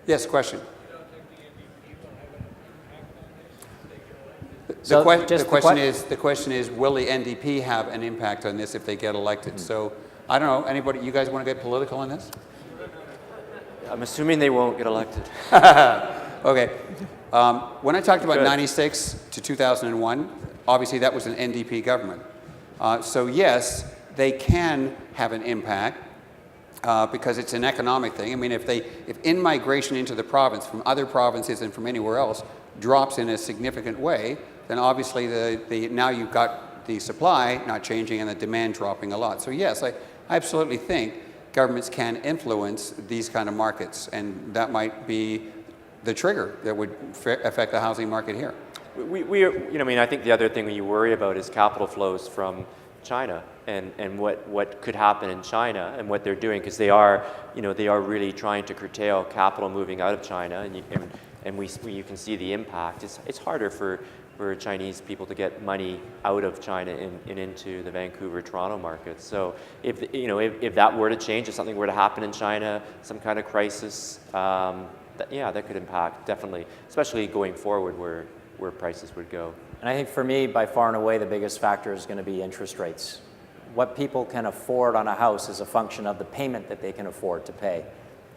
Yes, question. So The question is, will the NDP have an impact on this if they get elected? So, I don't know, anybody, you guys want to get political on this? I'm assuming they won't get elected. Okay. When I talked about 96 to 2001, obviously that was an NDP government. So yes, they can have an impact because it's an economic thing. I mean, if in-migration into the province from other provinces and from anywhere else drops in a significant way, then obviously now you've got the supply not changing and the demand dropping a lot. So yes, I absolutely think governments can influence these kind of markets, and that might be the trigger that would affect the housing market here. I think the other thing you worry about is capital flows from China and what could happen in China and what they're doing, because they are really trying to curtail capital moving out of China, and you can see the impact. It's harder for Chinese people to get money out of China and into the Vancouver, Toronto markets. So if that were to change, if something were to happen in China, some kind of crisis, that could impact definitely, especially going forward where prices would go. And I think for me, by far and away, the biggest factor is going to be interest rates. What people can afford on a house is a function of the payment that they can afford to pay.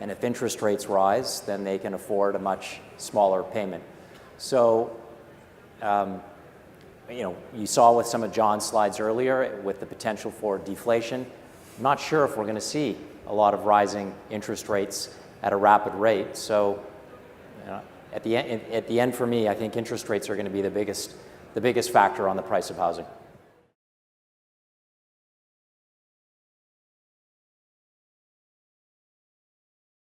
And if interest rates rise, then they can afford a much smaller payment. So, you saw with some of John's slides earlier with the potential for deflation. I'm not sure if we're going to see a lot of rising interest rates at a rapid rate. So, at the end for me, I think interest rates are going to be the biggest factor on the price of housing.